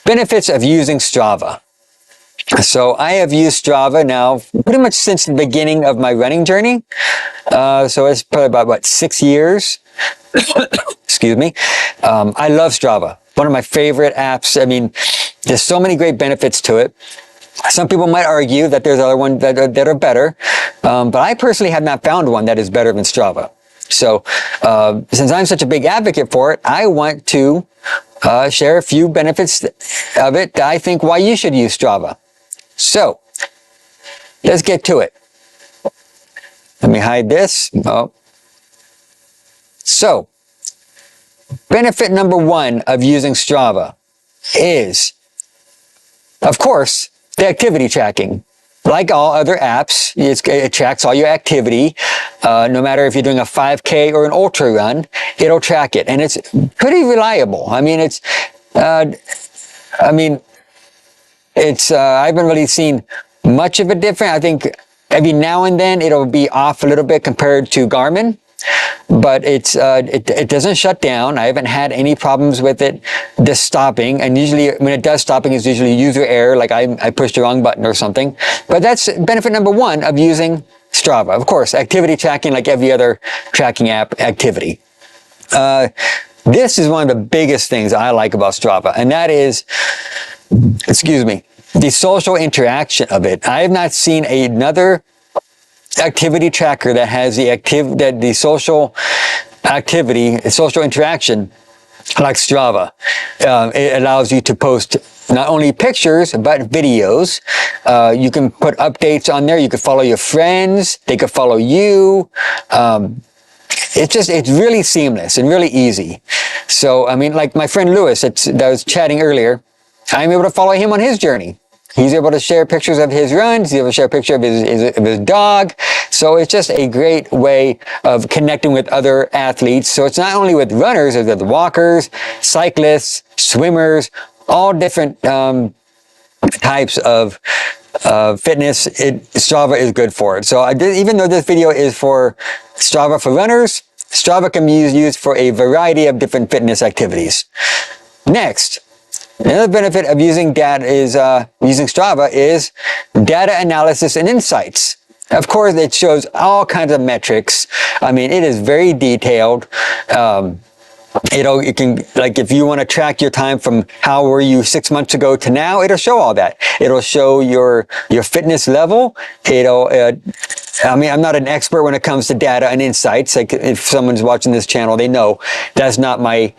benefits of using Strava. So I have used Strava now pretty much since the beginning of my running journey. So it's probably about, what, 6 years? Excuse me. I love Strava. One of my favorite apps. I mean, there's so many great benefits to it. Some people might argue that there's other ones that are better, but I personally have not found one that is better than Strava. So since I'm such a big advocate for it, I want to share a few benefits of it that I think why you should use Strava. So let's get to it. Let me hide this. Oh. So benefit number one of using Strava is, of course, the activity tracking. Like all other apps, it tracks all your activity. No matter if you're doing a 5K or an ultra run, it'll track it. And it's pretty reliable. I mean, I haven't really seen much of a difference. I think every now and then it'll be off a little bit compared to Garmin. But it doesn't shut down. I haven't had any problems with it just stopping. And usually when it does stopping, it's usually user error, like I pushed the wrong button or something. But that's benefit number one of using Strava. Of course, activity tracking like every other tracking app activity. This is one of the biggest things I like about Strava, and that is, excuse me, the social interaction of it. I have not seen another activity tracker that has the social activity, social interaction like Strava. It allows you to post not only pictures, but videos. You can put updates on there. You can follow your friends. They can follow you. It's really seamless and really easy. So, I mean, like my friend Lewis that was chatting earlier, I'm able to follow him on his journey. He's able to share pictures of his runs. He's able to share a picture of his dog. So it's just a great way of connecting with other athletes. So it's not only with runners, it's with walkers, cyclists, swimmers, all different types of fitness. Strava is good for it. So even though this video is for Strava for runners, Strava can be used for a variety of different fitness activities. Next, another benefit of using using Strava is data analysis and insights. Of course, it shows all kinds of metrics. I mean, it is very detailed. It can, like, if you want to track your time from how were you 6 months ago to now, it'll show all that. It'll show your fitness level. I mean, I'm not an expert when it comes to data and insights. Like, if someone's watching this channel, they know that's not my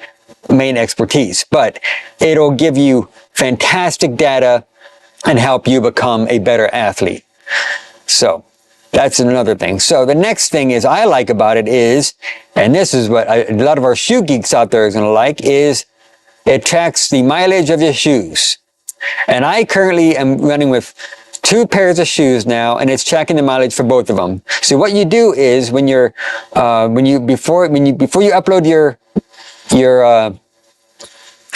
main expertise, but it'll give you fantastic data and help you become a better athlete. So that's another thing. So the next thing I like about it is, and this is what a lot of our shoe geeks out there is going to like, is it tracks the mileage of your shoes. And I currently am running with 2 pairs of shoes now, and it's tracking the mileage for both of them. So what you do is before you upload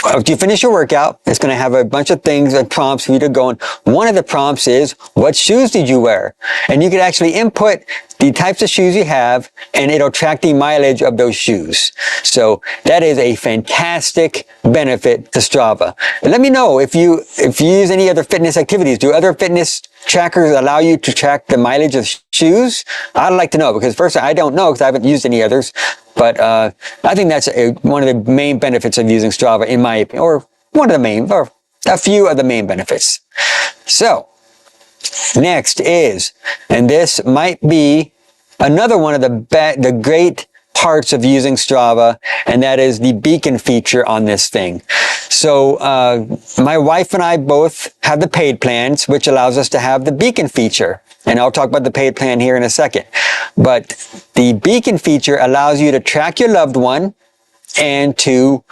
after you finish your workout, it's going to have a bunch of things and prompts for you to go on. One of the prompts is, what shoes did you wear? And you can actually input the types of shoes you have, and it'll track the mileage of those shoes. So that is a fantastic benefit to Strava. And let me know if you use any other fitness activities. Do other fitness trackers allow you to track the mileage of shoes? I'd like to know, because first, I don't know because I haven't used any others. But I think that's one of the main benefits of using Strava, in my opinion, or a few of the main benefits. So next is, and this might be another one of the great parts of using Strava, and that is the beacon feature on this thing. So my wife and I both have the paid plans, which allows us to have the beacon feature. And I'll talk about the paid plan here in a second. But the beacon feature allows you to track your loved one and to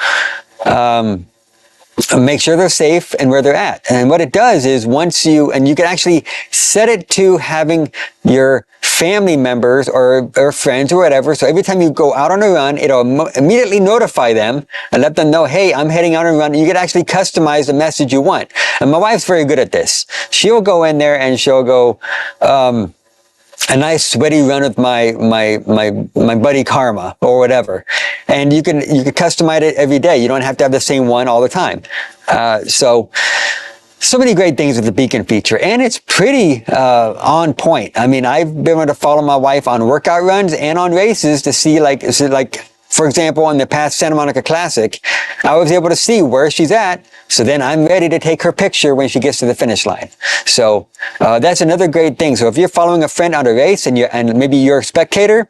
make sure they're safe and where they're at. And what it does is you can actually set it to having your family members or friends or whatever. So every time you go out on a run, it'll immediately notify them and let them know, hey, I'm heading out on a run. You can actually customize the message you want. And my wife's very good at this. She'll go in there and she'll go, a nice sweaty run with my buddy Karma or whatever, and you can customize it every day. You don't have to have the same one all the time. So many great things with the beacon feature, and it's pretty on point. I mean, I've been able to follow my wife on workout runs and on races to see, like, for example, in the past Santa Monica Classic, I was able to see where she's at. So then I'm ready to take her picture when she gets to the finish line. So that's another great thing. So if you're following a friend on a race and maybe you're a spectator,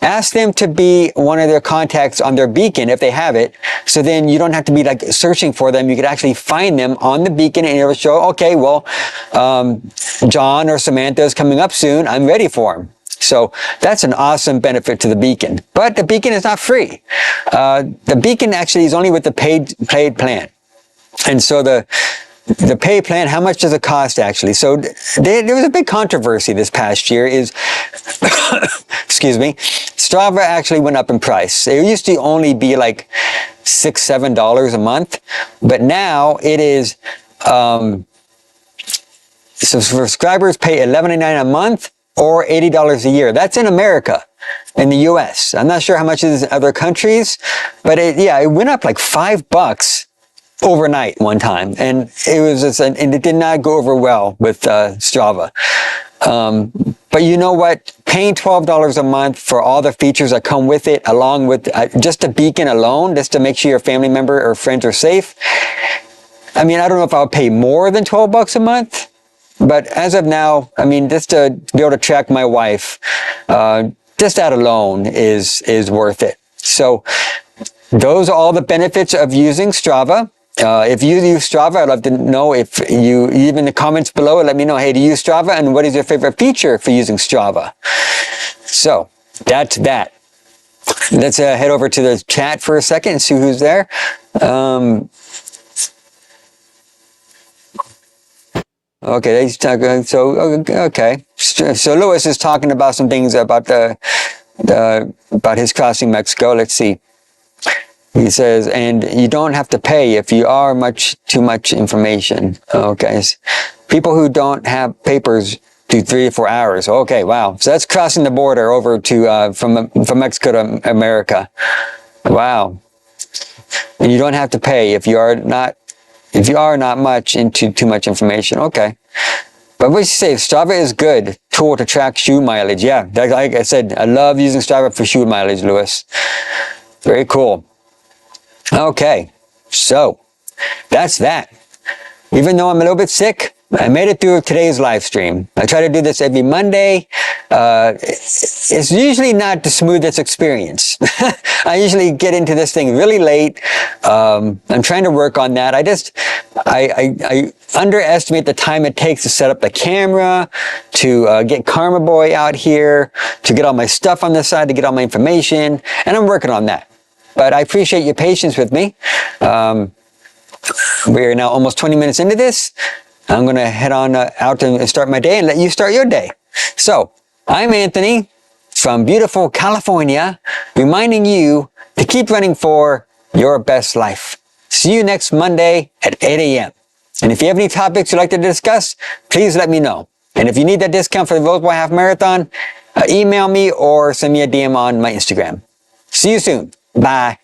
ask them to be one of their contacts on their beacon if they have it. So then you don't have to be like searching for them. You could actually find them on the beacon and it'll show, okay, well, John or Samantha is coming up soon. I'm ready for them. So that's an awesome benefit to the beacon. But the beacon is not free. The beacon actually is only with the paid plan. And so the pay plan, how much does it cost actually? So there was a big controversy this past year is, excuse me, Strava actually went up in price. It used to only be like $6, $7 a month, but now it is, so subscribers pay $11.99 a month or $80 a year. That's in America, in the US. I'm not sure how much it is in other countries, but it went up like $5 overnight one time, and it was just, and it did not go over well with Strava. But you know what? Paying $12 a month for all the features that come with it, along with just the beacon alone, just to make sure your family member or friends are safe. I mean, I don't know if I'll pay more than $12 a month, but as of now, I mean, just to be able to track my wife, just that alone is worth it. So those are all the benefits of using Strava. If you use Strava, I'd love to know if you, leave in the comments below, let me know, hey, do you use Strava and what is your favorite feature for using Strava? So that's that. Let's head over to the chat for a second and see who's there. Okay, he's talking, so, okay. So Lewis is talking about some things about about his crossing Mexico. Let's see. He says, and you don't have to pay if you are too much information. Okay. People who don't have papers do 3 to 4 hours. Okay, wow. So that's crossing the border over to from Mexico to America. Wow. And you don't have to pay if you are not much into too much information. Okay. But what you say, Strava is good tool to track shoe mileage. Yeah, like I said, I love using Strava for shoe mileage, Lewis. Very cool. Okay, so that's that. Even though I'm a little bit sick, I made it through today's live stream. I try to do this every Monday. It's usually not the smoothest experience. I usually get into this thing really late. I'm trying to work on that. I underestimate the time it takes to set up the camera, to get Karma Boy out here, to get all my stuff on the side, to get all my information, and I'm working on that. But I appreciate your patience with me. We are now almost 20 minutes into this. I'm going to head on out and start my day and let you start your day. So, I'm Anthony from beautiful California, reminding you to keep running for your best life. See you next Monday at 8 a.m. And if you have any topics you'd like to discuss, please let me know. And if you need that discount for the Rosebud Half Marathon, email me or send me a DM on my Instagram. See you soon. Bye.